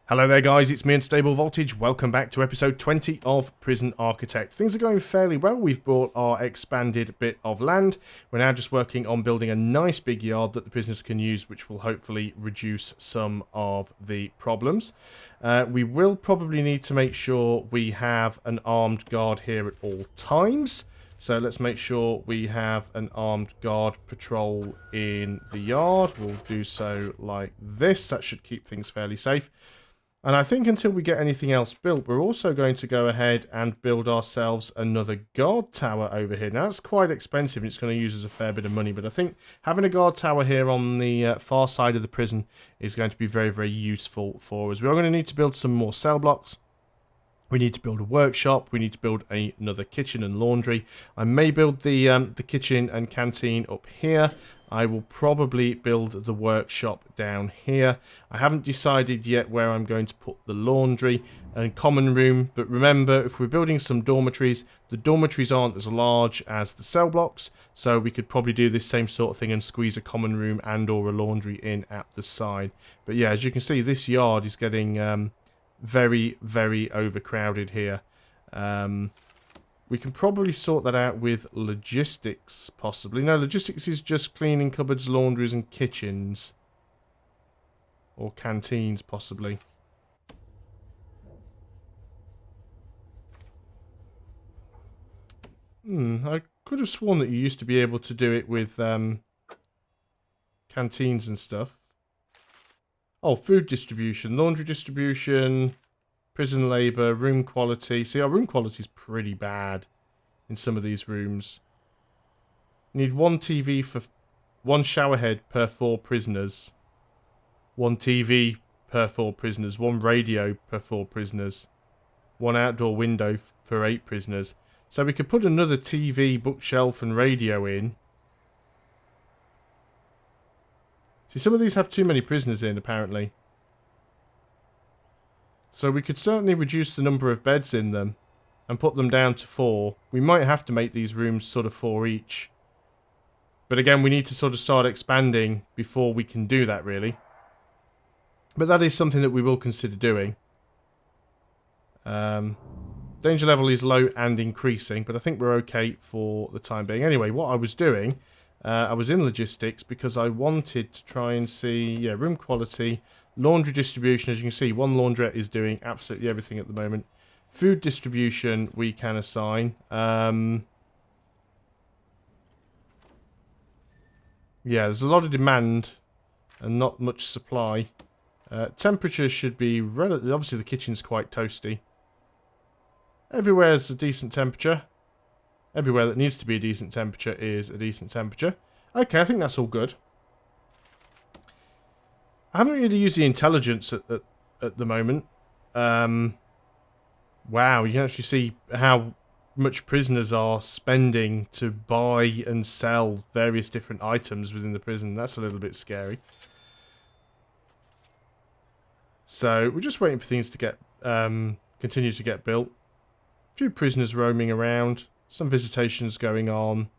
Hello there guys, it's me Unstable Voltage. Welcome back to episode 20 of Prison Architect. Things are going fairly well. We've bought our expanded bit of land. We're now just working on building a nice big yard that the prisoners can use, which will hopefully reduce some of the problems. We will probably need to make sure we have an armed guard here at all times. So let's make sure we have an armed guard patrol in the yard. We'll do so like this. That should keep things fairly safe. And I think until we get anything else built, we're also going to go ahead and build ourselves another guard tower over here. Now, that's quite expensive and it's going to use us a fair bit of money, but I think having a guard tower here on the far side of the prison is going to be very, very useful for us. We are going to need to build some more cell blocks. We need to build a workshop. We need to build another kitchen and laundry. I may build the kitchen and canteen up here. I will probably build the workshop down here. I haven't decided yet where I'm going to put the laundry and common room. But remember, if we're building some dormitories, the dormitories aren't as large as the cell blocks. So we could probably do this same sort of thing and squeeze a common room and or a laundry in at the side. But yeah, as you can see, this yard is getting very, very overcrowded here. We can probably sort that out with logistics, possibly. No, logistics is just cleaning cupboards, laundries, and kitchens. Or canteens, possibly. I could have sworn that you used to be able to do it with canteens and stuff. Oh, food distribution, laundry distribution, prison labour, room quality. See, our room quality is pretty bad in some of these rooms. Need one TV for one shower head per 4 prisoners. One TV per 4 prisoners. One radio per 4 prisoners. One outdoor window for 8 prisoners. So we could put another TV, bookshelf and radio in. See, some of these have too many prisoners in, apparently. So we could certainly reduce the number of beds in them and put them down to 4. We might have to make these rooms sort of 4 each. But again, we need to sort of start expanding before we can do that, really. But that is something that we will consider doing. Danger level is low and increasing, but I think we're okay for the time being. Anyway, what I was doing... I was in logistics because I wanted to try and see, yeah, room quality, laundry distribution. As you can see, one laundrette is doing absolutely everything at the moment. Food distribution we can assign. Yeah, there's a lot of demand and not much supply. Temperature should be relative. Obviously, the kitchen's quite toasty. Everywhere's a decent temperature. Everywhere that needs to be a decent temperature is a decent temperature. Okay, I think that's all good. I haven't really used the intelligence at the moment. Wow, you can actually see how much prisoners are spending to buy and sell various different items within the prison. That's a little bit scary. So, we're just waiting for things to get continue to get built. A few prisoners roaming around. Some visitations going on.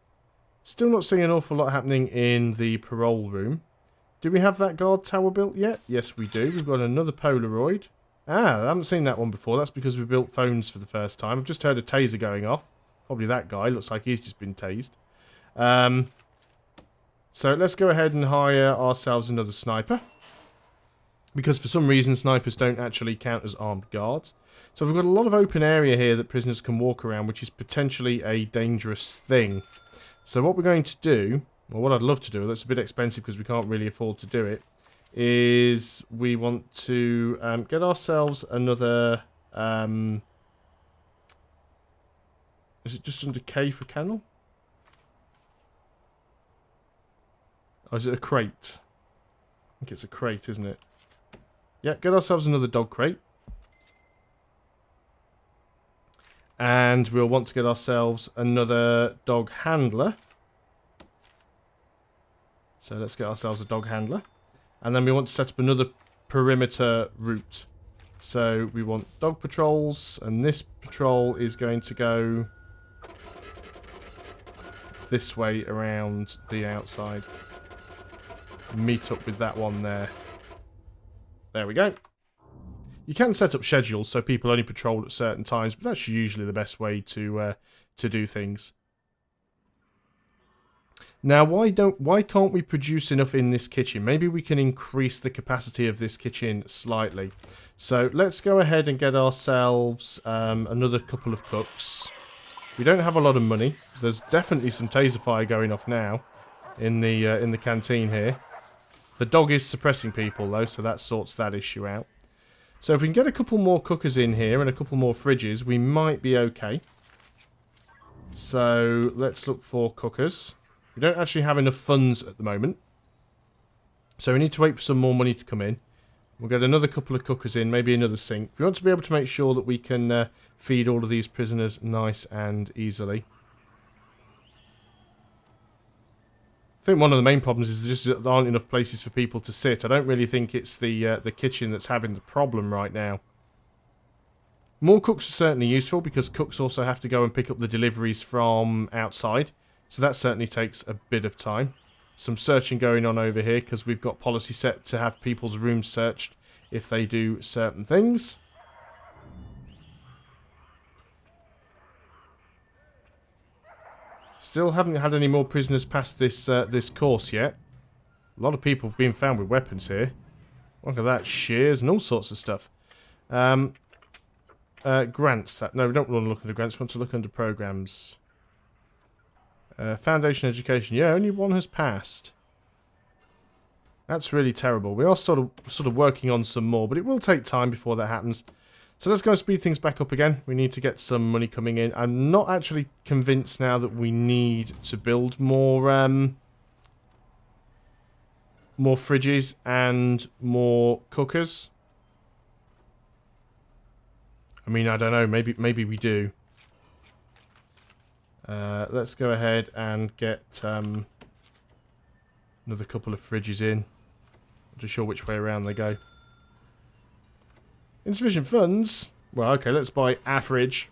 Still not seeing an awful lot happening in the parole room. Do we have that guard tower built yet? Yes, we do. We've got another Polaroid. Ah, I haven't seen that one before. That's because we built phones for the first time. I've just heard a taser going off. Probably that guy. Looks like he's just been tased. So let's go ahead and hire ourselves another sniper. Because for some reason, snipers don't actually count as armed guards. So we've got a lot of open area here that prisoners can walk around, which is potentially a dangerous thing. So what we're going to do, or what I'd love to do, that's a bit expensive because we can't really afford to do it, is we want to get ourselves another... is it just under K for kennel? Or is it a crate? I think it's a crate, isn't it? Yeah, get ourselves another dog crate. And we'll want to get ourselves another dog handler. So let's get ourselves a dog handler. And then we want to set up another perimeter route. So we want dog patrols. And this patrol is going to go this way around the outside. Meet up with that one there. There we go. You can set up schedules so people only patrol at certain times, but that's usually the best way to do things. Now, why can't we produce enough in this kitchen? Maybe we can increase the capacity of this kitchen slightly. So let's go ahead and get ourselves another couple of cooks. We don't have a lot of money. There's definitely some taser fire going off now in the canteen here. The dog is suppressing people though, so that sorts that issue out. So if we can get a couple more cookers in here and a couple more fridges, we might be okay. So let's look for cookers. We don't actually have enough funds at the moment. So we need to wait for some more money to come in. We'll get another couple of cookers in, maybe another sink. We want to be able to make sure that we can feed all of these prisoners nice and easily. I think one of the main problems is just that there aren't enough places for people to sit. I don't really think it's the kitchen that's having the problem right now. More cooks are certainly useful because cooks also have to go and pick up the deliveries from outside. So that certainly takes a bit of time. Some searching going on over here because we've got policy set to have people's rooms searched if they do certain things. Still haven't had any more prisoners past this this course yet. A lot of people have been found with weapons here. Look at that, shears and all sorts of stuff. Grants. No, we don't want to look under grants. We want to look under programs. Foundation education. Yeah, only one has passed. That's really terrible. We are sort of working on some more, but it will take time before that happens. So let's go and speed things back up again. We need to get some money coming in. I'm not actually convinced now that we need to build more fridges and more cookers. I mean, I don't know. Maybe we do. Let's go ahead and get another couple of fridges in. Not too sure which way around they go. Insufficient funds? Well, okay, let's buy a fridge.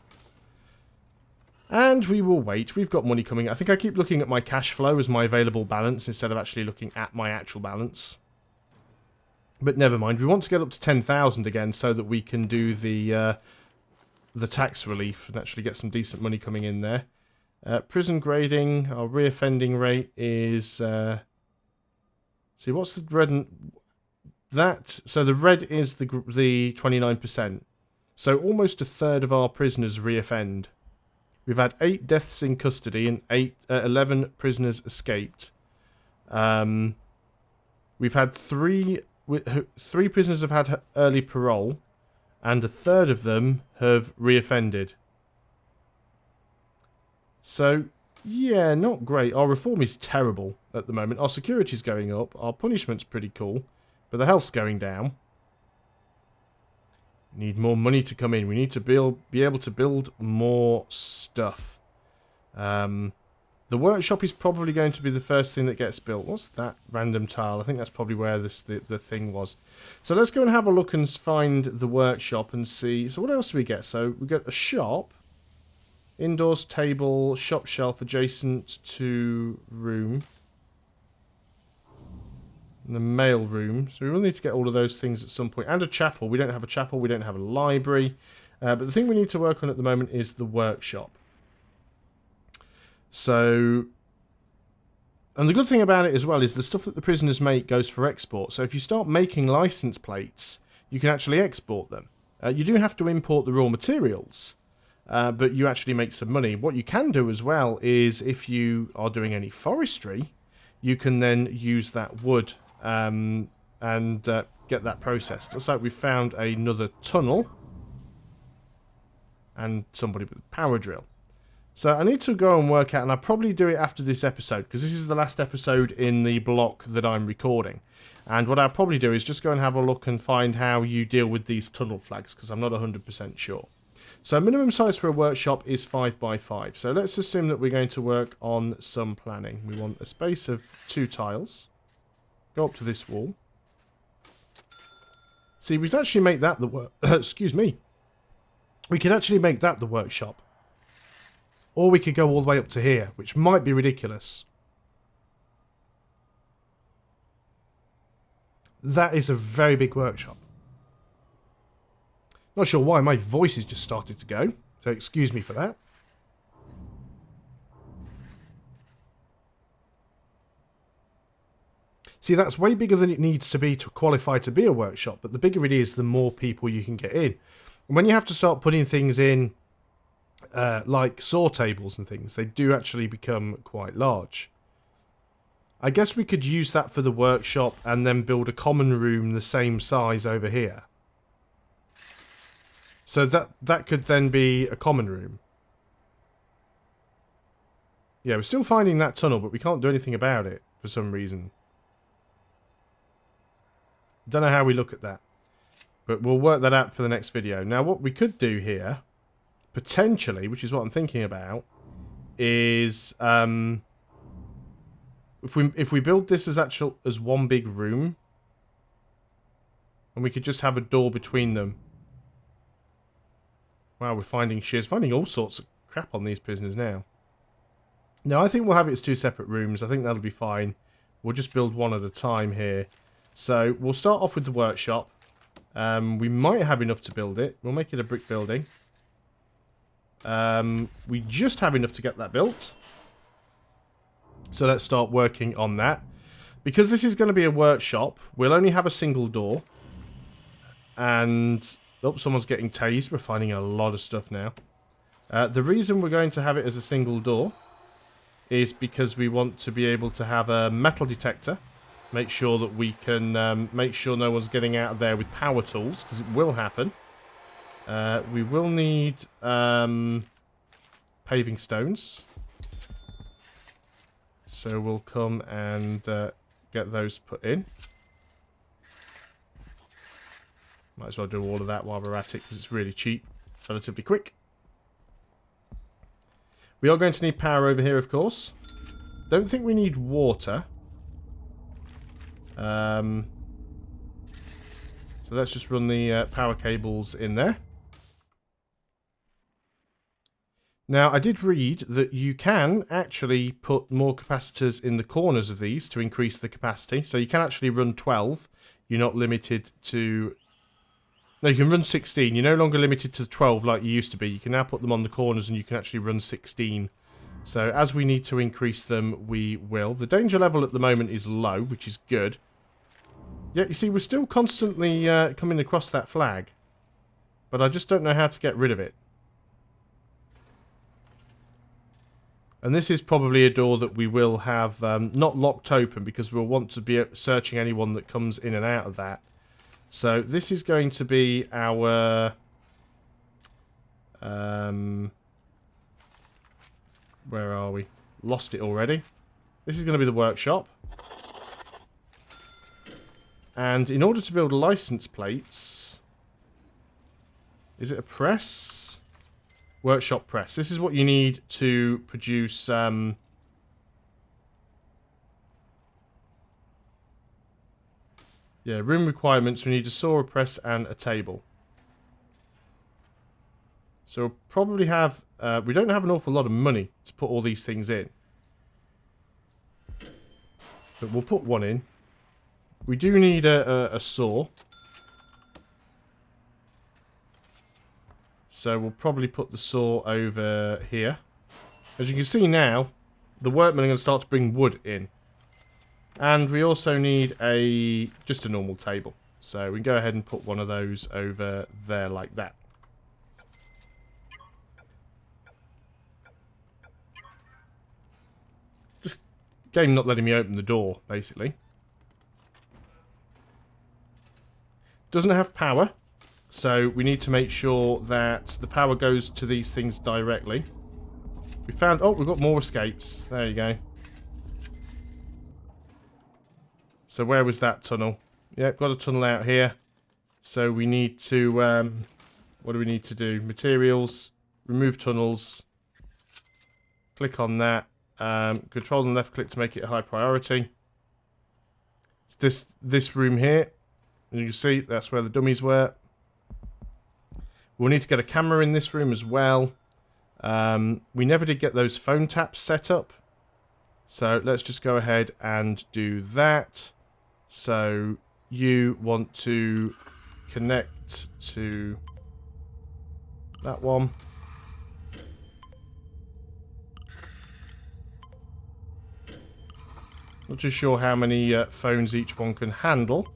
And we will wait. We've got money coming. I think I keep looking at my cash flow as my available balance instead of actually looking at my actual balance. But never mind. We want to get up to 10,000 again so that we can do the tax relief and actually get some decent money coming in there. Prison grading, our reoffending rate is... see, what's the red and... So the red is the 29%. So almost a third of our prisoners reoffend. We've had 8 deaths in custody and 11 prisoners escaped. We've had 3 prisoners have had early parole, and a third of them have reoffended. So, yeah, not great. Our reform is terrible at the moment. Our security's going up. Our punishment's pretty cool. But the health's going down. We need more money to come in. We need to be able to build more stuff. The workshop is probably going to be the first thing that gets built. What's that random tile? I think that's probably where the thing was. So let's go and have a look and find the workshop and see. So what else do we get? So we get a shop. Indoors table, shop shelf adjacent to room. And the mail room. So we will need to get all of those things at some point. And a chapel. We don't have a chapel. We don't have a library. But the thing we need to work on at the moment is the workshop. So... And the good thing about it as well is the stuff that the prisoners make goes for export. So if you start making license plates, you can actually export them. You do have to import the raw materials. But you actually make some money. What you can do as well is if you are doing any forestry, you can then use that wood and get that processed. Looks like we found another tunnel and somebody with a power drill. So I need to go and work out, and I'll probably do it after this episode because this is the last episode in the block that I'm recording. And what I'll probably do is just go and have a look and find how you deal with these tunnel flags because I'm not 100% sure. So minimum size for a workshop is 5 by 5. So let's assume that we're going to work on some planning. We want a space of 2 tiles. Go up to this wall. See, we could actually make that the work. Excuse me. We could actually make that the workshop. Or we could go all the way up to here, which might be ridiculous. That is a very big workshop. Not sure why my voice has just started to go, so excuse me for that. See, that's way bigger than it needs to be to qualify to be a workshop, but the bigger it is, the more people you can get in. And when you have to start putting things in, like saw tables and things, they do actually become quite large. I guess we could use that for the workshop and then build a common room the same size over here. So that could then be a common room. Yeah, we're still finding that tunnel, but we can't do anything about it for some reason. Don't know how we look at that. But we'll work that out for the next video. Now, what we could do here, potentially, which is what I'm thinking about, is if we build this as one big room, and we could just have a door between them. Wow, we're finding shears, finding all sorts of crap on these prisoners now. No, I think we'll have it as 2 separate rooms. I think that'll be fine. We'll just build one at a time here. So we'll start off with the workshop. We might have enough to build it. We'll make it a brick building. We just have enough to get that built. So let's start working on that. Because this is going to be a workshop, we'll only have a single door. And... oh, someone's getting tased. We're finding a lot of stuff now. The reason we're going to have it as a single door is because we want to be able to have a metal detector. Make sure that we can make sure no one's getting out of there with power tools, because it will happen. We will need paving stones. So we'll come and get those put in. Might as well do all of that while we're at it, because it's really cheap, relatively quick. We are going to need power over here, of course. Don't think we need water. So let's just run the power cables in there. Now, I did read that you can actually put more capacitors in the corners of these to increase the capacity. So you can actually run 12. You're not limited to... no, you can run 16. You're no longer limited to 12 like you used to be. You can now put them on the corners and you can actually run 16. So as we need to increase them, we will. The danger level at the moment is low, which is good. Yeah, you see, we're still constantly coming across that flag. But I just don't know how to get rid of it. And this is probably a door that we will have not locked open, because we'll want to be searching anyone that comes in and out of that. So this is going to be our... where are we? Lost it already. This is going to be the workshop. And in order to build license plates... is it a press? Workshop press. This is what you need to produce... yeah, room requirements. We need a saw, a press, and a table. So we'll probably have... we don't have an awful lot of money to put all these things in. But we'll put one in. We do need a saw. So we'll probably put the saw over here. As you can see now, the workmen are going to start to bring wood in. And we also need just a normal table. So we can go ahead and put one of those over there like that. Just game not letting me open the door, basically. Doesn't have power. So we need to make sure that the power goes to these things directly. We found... oh, we've got more escapes. There you go. So where was that tunnel? Yeah, got a tunnel out here. So we need to... what do we need to do? Materials. Remove tunnels. Click on that. Control and left click to make it a high priority. It's this room here. As you can see, that's where the dummies were. We'll need to get a camera in this room as well. We never did get those phone taps set up. So let's just go ahead and do that. So you want to connect to that one. Not too sure how many phones each one can handle.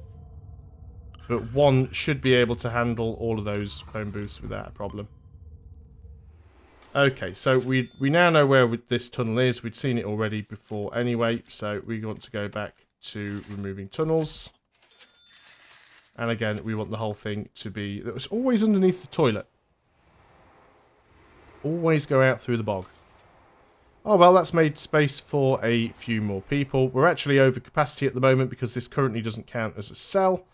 But one should be able to handle all of those phone booths without a problem. Okay, so we now know where this tunnel is. We'd seen it already before anyway. So we want to go back to removing tunnels. And again, we want the whole thing to be... It was always underneath the toilet. Always go out through the bog. Oh, well, that's made space for a few more people. We're actually over capacity at the moment because this currently doesn't count as a cell.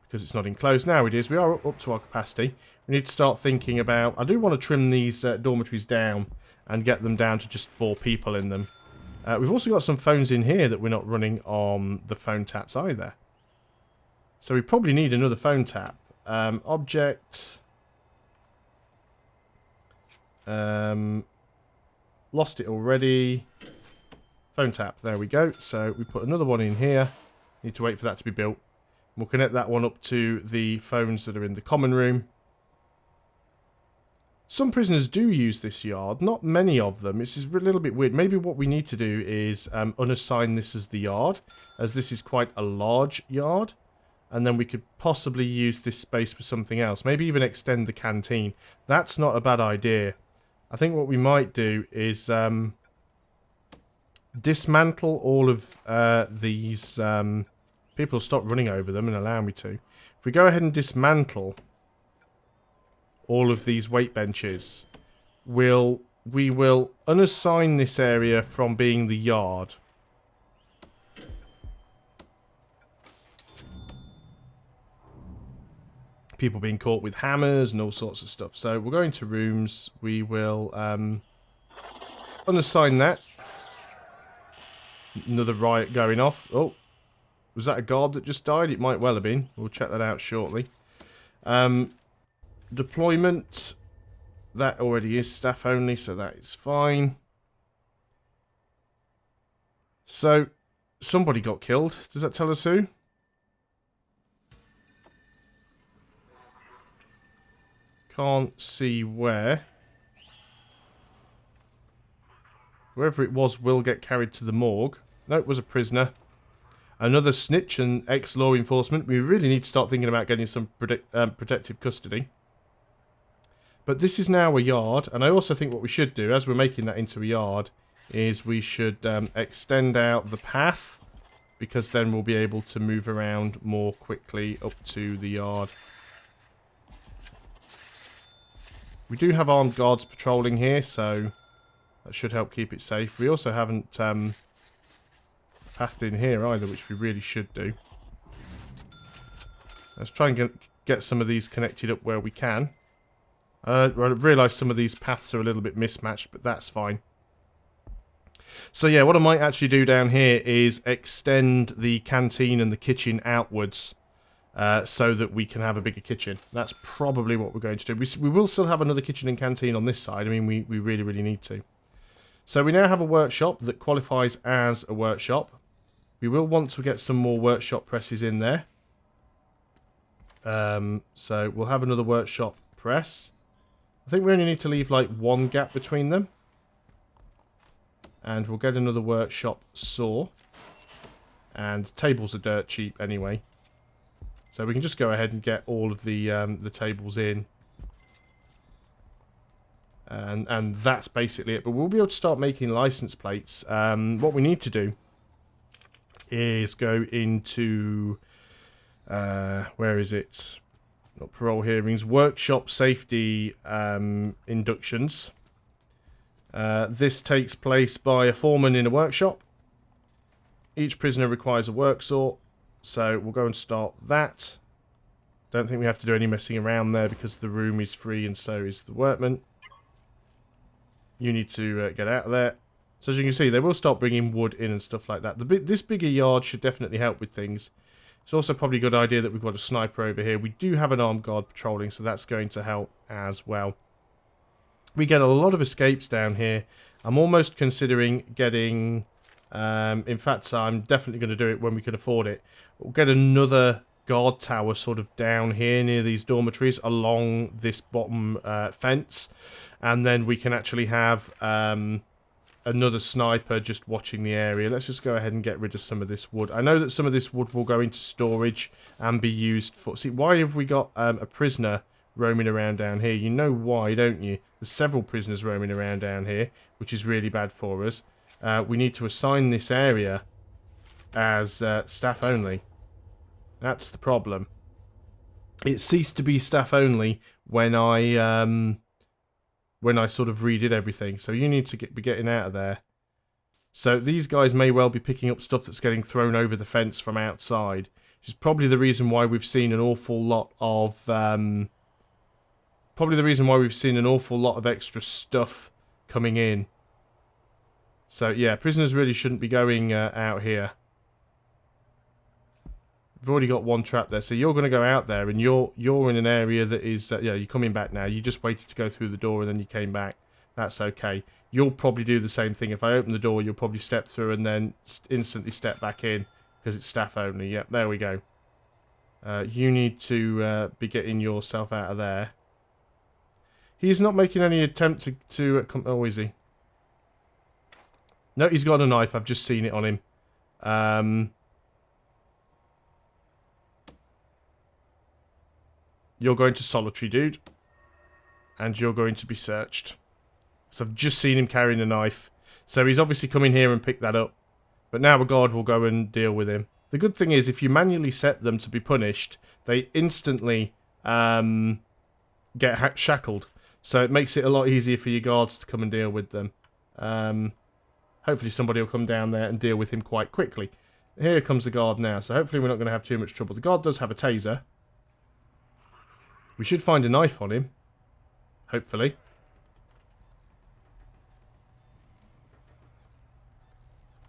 Because it's not enclosed. Now it is. We are up to our capacity. We need to start thinking about... I do want to trim these dormitories down and get them down to just 4 people in them. We've also got some phones in here that we're not running on the phone taps either. So we probably need another phone tap. Object. Lost it already. Phone tap. There we go. So we put another one in here. Need to wait for that to be built. We'll connect that one up to the phones that are in the common room. Some prisoners do use this yard. Not many of them. This is a little bit weird. Maybe what we need to do is unassign this as the yard, as this is quite a large yard. And then we could possibly use this space for something else. Maybe even extend the canteen. That's not a bad idea. I think what we might do is dismantle all of these... People stop running over them and allow me to. If we go ahead and dismantle all of these weight benches, we will unassign this area from being the yard. People being caught with hammers and all sorts of stuff. So we'll go into rooms. We will unassign that. Another riot going off. Oh. Was that a guard that just died? It might well have been. We'll check that out shortly. Deployment. That already is staff only, so that is fine. So, somebody got killed. Does that tell us who? Can't see where. Whoever it was will get carried to the morgue. No, it was a prisoner. Another snitch and ex-law enforcement. We really need to start thinking about getting some protective custody. But this is now a yard. And I also think what we should do, as we're making that into a yard, is we should extend out the path. Because then we'll be able to move around more quickly up to the yard. We do have armed guards patrolling here, so that should help keep it safe. We also haven't... pathed in here either, which we really should do. Let's try and get some of these connected up where we can. I realise some of these paths are a little bit mismatched, but that's fine. So yeah, what I might actually do down here is extend the canteen and the kitchen outwards so that we can have a bigger kitchen. That's probably what we're going to do. We will still have another kitchen and canteen on this side. I mean, we really, really need to. So we now have a workshop that qualifies as a workshop. We will want to get some more workshop presses in there. So we'll have another workshop press. I think we only need to leave like one gap between them. And we'll get another workshop saw. And tables are dirt cheap anyway. So we can just go ahead and get all of the tables in. And that's basically it. But we'll be able to start making license plates. What we need to do is go into where is it? Not parole hearings, workshop safety inductions. This takes place by a foreman in a workshop. Each prisoner requires a work saw, so we'll go and start that. Don't think we have to do any messing around there because the room is free and so is the workman. You need to get out of there. So as you can see, they will start bringing wood in and stuff like that. This bigger yard should definitely help with things. It's also probably a good idea that we've got a sniper over here. We do have an armed guard patrolling, so that's going to help as well. We get a lot of escapes down here. I'm almost considering getting... in fact, I'm definitely going to do it when we can afford it. We'll get another guard tower sort of down here near these dormitories along this bottom fence. And then we can actually have another sniper just watching the area. Let's just go ahead and get rid of some of this wood. I know that some of this wood will go into storage and be used for... See, why have we got a prisoner roaming around down here? You know why, don't you? There's several prisoners roaming around down here, which is really bad for us. We need to assign this area as staff only. That's the problem. It ceased to be staff only when I sort of redid everything. So you need to be getting out of there. So these guys may well be picking up stuff that's getting thrown over the fence from outside, which is probably the reason why we've seen an awful lot of extra stuff coming in. So yeah, prisoners really shouldn't be going out here. We've already got one trap there, so you're going to go out there, and you're in an area that is... yeah, you're coming back now. You just waited to go through the door, and then you came back. That's okay. You'll probably do the same thing. If I open the door, you'll probably step through and then instantly step back in, because it's staff only. Yep, there we go. You need to be getting yourself out of there. He's not making any attempt to come... Oh, is he? No, he's got a knife. I've just seen it on him. You're going to solitary, dude. And you're going to be searched. So I've just seen him carrying a knife. So he's obviously come in here and picked that up. But now a guard will go and deal with him. The good thing is, if you manually set them to be punished, they instantly get shackled. So it makes it a lot easier for your guards to come and deal with them. Hopefully somebody will come down there and deal with him quite quickly. Here comes the guard now. So hopefully we're not going to have too much trouble. The guard does have a taser. We should find a knife on him. Hopefully.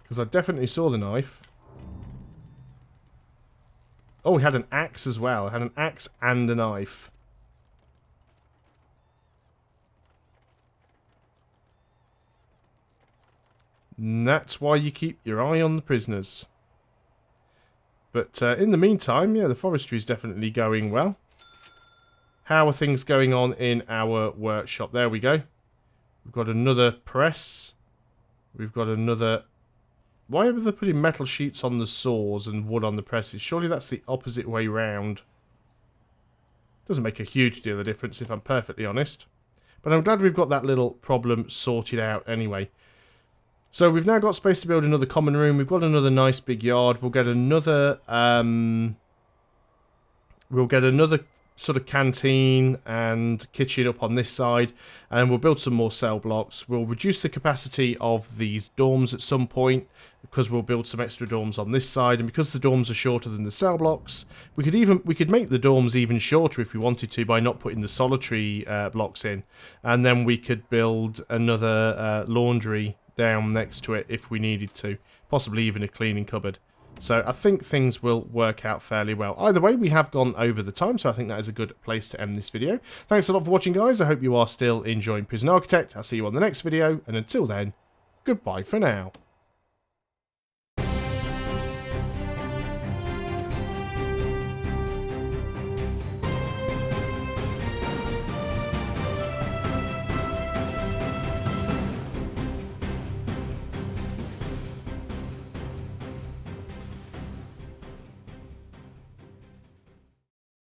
Because I definitely saw the knife. Oh, he had an axe as well. He had an axe and a knife. And that's why you keep your eye on the prisoners. But in the meantime, yeah, the forestry is definitely going well. How are things going on in our workshop? There we go. We've got another press. We've got another... Why are they putting metal sheets on the saws and wood on the presses? Surely that's the opposite way round. Doesn't make a huge deal of difference, if I'm perfectly honest. But I'm glad we've got that little problem sorted out anyway. So we've now got space to build another common room. We've got another nice big yard. We'll get another... sort of canteen and kitchen up on this side, and we'll build some more cell blocks. We'll reduce the capacity of these dorms at some point, because we'll build some extra dorms on this side, and because the dorms are shorter than the cell blocks, we could make the dorms even shorter if we wanted to by not putting the solitary blocks in, and then we could build another laundry down next to it if we needed to, possibly even a cleaning cupboard. So I think things will work out fairly well. Either way, we have gone over the time, so I think that is a good place to end this video. Thanks a lot for watching, guys. I hope you are still enjoying Prison Architect. I'll see you on the next video, and until then, goodbye for now.